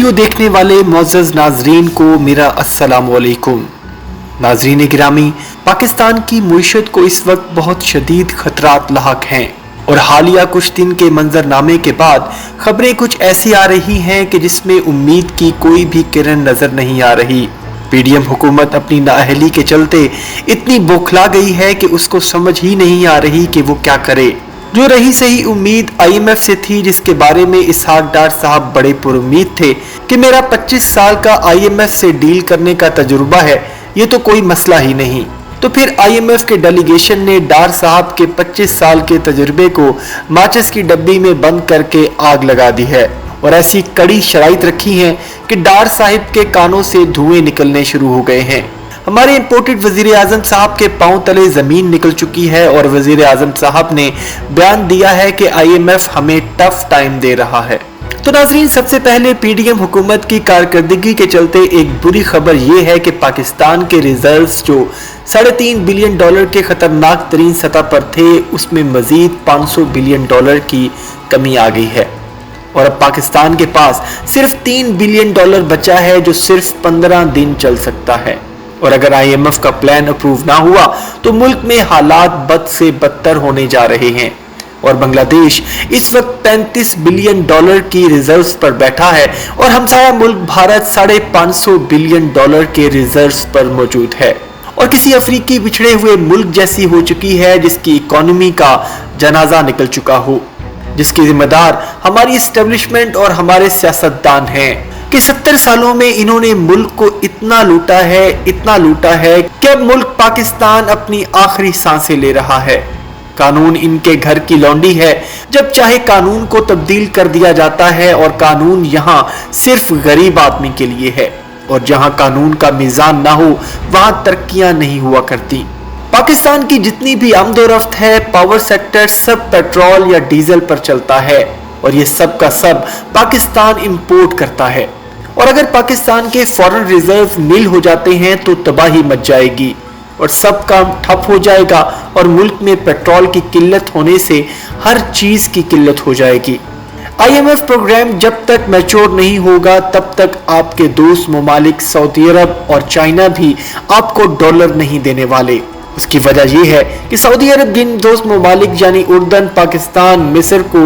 Video دیکھنے والے معزز ناظرین کو میرا السلام علیکم۔ ناظرین گرامی، پاکستان کی معیشت کو اس وقت بہت شدید خطرات لاحق ہیں اور حالیہ کچھ دن کے منظرنامے کے بعد خبریں کچھ ایسی آ رہی ہیں کہ جس میں امید کی کوئی بھی کرن نظر نہیں آ رہی۔ پی ڈی ایم حکومت اپنی نااہلی کے چلتے اتنی بوکھلا گئی ہے کہ اس کو سمجھ ہی نہیں آ رہی کہ وہ کیا کرے۔ جو رہی صحیح امید آئی ایم ایف سے تھی، جس کے بارے میں اسحاق ڈار صاحب بڑے پر امید تھے کہ میرا 25 سال کا آئی ایم ایف سے ڈیل کرنے کا تجربہ ہے، یہ تو کوئی مسئلہ ہی نہیں۔ تو پھر آئی ایم ایف کے ڈیلیگیشن نے ڈار صاحب کے 25 سال کے تجربے کو ماچس کی ڈبی میں بند کر کے آگ لگا دی ہے اور ایسی کڑی شرائط رکھی ہیں کہ ڈار صاحب کے کانوں سے دھوئیں نکلنے شروع ہو گئے ہیں۔ ہمارے امپورٹڈ وزیر اعظم صاحب کے پاؤں تلے زمین نکل چکی ہے اور وزیر اعظم صاحب نے بیان دیا ہے کہ آئی ایم ایف ہمیں ٹف ٹائم دے رہا ہے۔ تو ناظرین، سب سے پہلے پی ڈی ایم حکومت کی کارکردگی کے چلتے ایک بری خبر یہ ہے کہ پاکستان کے ریزروز جو $3.5 بلین کے خطرناک ترین سطح پر تھے، اس میں مزید $500 بلین کی کمی آ گئی ہے اور اب پاکستان کے پاس صرف $3 بلین بچا ہے جو صرف 15 دن چل سکتا ہے۔ اور اگر آئی ایم ایف کا پلان اپروو نہ ہوا تو ملک میں حالات بد سے بدتر ہونے جا رہے ہیں اور بنگلہ دیش اس وقت $35 بلین کی ریزروز پر بیٹھا ہے اور ہمسایہ ملک بھارت $550 بلین کے ریزروز پر موجود ہے اور کسی افریقی بچھڑے ہوئے ملک جیسی ہو چکی ہے جس کی اکانومی کا جنازہ نکل چکا ہو، جس کی ذمہ دار ہماری اسٹیبلشمنٹ اور ہمارے سیاستدان ہیں کہ 70 سالوں میں انہوں نے ملک کو اتنا لوٹا ہے کہ اب ملک پاکستان اپنی آخری سانسیں لے رہا ہے۔ قانون ان کے گھر کی لونڈی ہے، جب چاہے قانون کو تبدیل کر دیا جاتا ہے اور قانون یہاں صرف غریب آدمی کے لیے ہے اور جہاں قانون کا میزان نہ ہو وہاں ترقیاں نہیں ہوا کرتی۔ پاکستان کی جتنی بھی آمد و رفت ہے، پاور سیکٹر سب پیٹرول یا ڈیزل پر چلتا ہے اور یہ سب کا سب پاکستان امپورٹ کرتا ہے اور اگر پاکستان کے فورن ریزرو نیل ہو جاتے ہیں تو تباہی مچ جائے گی اور سب کام ٹھپ ہو جائے گا اور ملک میں پیٹرول کی قلت ہونے سے ہر چیز کی قلت ہو جائے گی۔ آئی ایم ایف پروگرام جب تک میچور نہیں ہوگا تب تک آپ کے دوست ممالک سعودی عرب اور چائنا بھی آپ کو ڈالر نہیں دینے والے۔ اس کی وجہ یہ ہے کہ سعودی عرب جن دوست ممالک یعنی اردن، پاکستان، مصر کو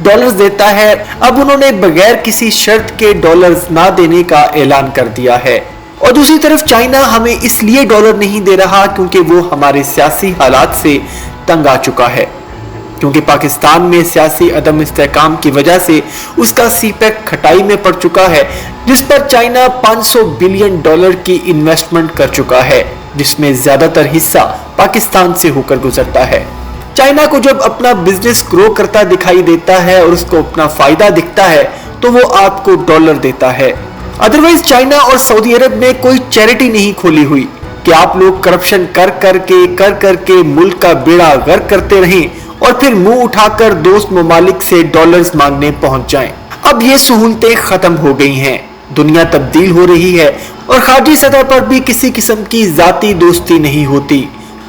ڈالرز دیتا ہے، اب انہوں نے بغیر کسی شرط کے ڈالرز نہ دینے کا اعلان کر دیا ہے اور دوسری طرف چائنا ہمیں اس لیے ڈالر نہیں دے رہا کیونکہ وہ ہمارے سیاسی حالات سے تنگ آ چکا ہے، کیونکہ پاکستان میں سیاسی عدم استحکام کی وجہ سے اس کا سی پیک کھٹائی میں پڑ چکا ہے، جس پر چائنا $500 بلین کی انویسٹمنٹ کر چکا ہے، جس میں زیادہ تر حصہ پاکستان سے ہو کر گزرتا ہے۔ چائنا کو جب اپنا بزنس گرو کرتا دکھائی دیتا ہے اور اس کو اپنا فائدہ دکھتا ہے تو وہ آپ کو ڈالر دیتا ہے۔ ادروائز چائنا اور سعودی عرب نے کوئی چیریٹی نہیں کھولی ہوئی کہ آپ لوگ کرپشن کر کر کے ملک کا بیڑا غرق کرتے رہیں اور پھر منہ اٹھا کر دوست ممالک سے ڈالرز مانگنے پہنچ جائیں۔ اب یہ سہولتیں ختم ہو گئی ہیں، دنیا تبدیل ہو رہی ہے اور خارجی سطح پر بھی کسی قسم کی ذاتی دوستی نہیں ہوتی۔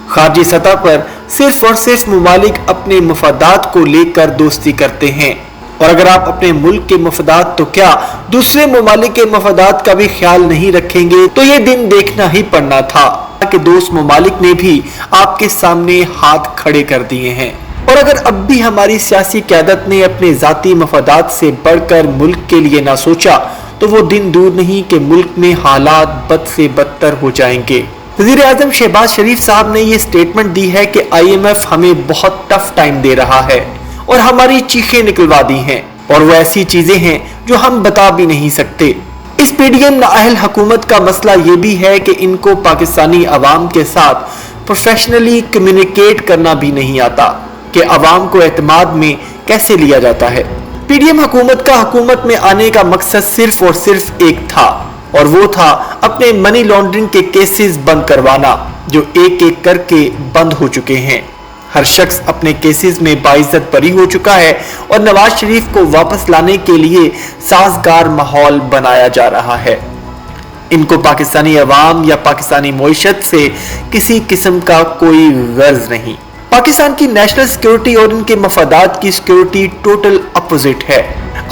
خارجی سطح پر صرف اور صرف ممالک اپنے مفادات کو لے کر دوستی کرتے ہیں اور اگر آپ اپنے ملک کے مفادات تو کیا دوسرے ممالک کے مفادات کا بھی خیال نہیں رکھیں گے تو یہ دن دیکھنا ہی پڑنا تھا کہ دوست ممالک نے بھی آپ کے سامنے ہاتھ کھڑے کر دیے ہیں اور اگر اب بھی ہماری سیاسی قیادت نے اپنے ذاتی مفادات سے بڑھ کر ملک کے لیے نہ سوچا تو وہ دن دور نہیں کہ ملک میں حالات بد سے بدتر ہو جائیں گے۔ وزیر اعظم شہباز شریف صاحب نے یہ سٹیٹمنٹ دی ہے کہ آئی ایم ایف ہمیں بہت ٹف ٹائم دے رہا ہے اور ہماری چیخیں نکلوا دی ہیں اور وہ ایسی چیزیں ہیں جو ہم بتا بھی نہیں سکتے۔ اس پی ڈی ایم نااہل حکومت کا مسئلہ یہ بھی ہے کہ ان کو پاکستانی عوام کے ساتھ پروفیشنلی کمیونیکیٹ کرنا بھی نہیں آتا کہ عوام کو اعتماد میں کیسے لیا جاتا ہے۔ پی ڈی ایم حکومت کا حکومت میں آنے کا مقصد صرف اور صرف ایک تھا اور وہ تھا اپنے منی لانڈرنگ کے کیسز بند کروانا جو ایک ایک کر کے بند ہو چکے ہیں۔ ہر شخص اپنے کیسز میں باعزت بری ہو چکا ہے اور نواز شریف کو واپس لانے کے لیے سازگار ماحول بنایا جا رہا ہے۔ ان کو پاکستانی عوام یا پاکستانی معیشت سے کسی قسم کا کوئی غرض نہیں۔ پاکستان کی نیشنل سیکیورٹی اور ان کے مفادات کی سیکیورٹی ٹوٹل اپوزٹ ہے۔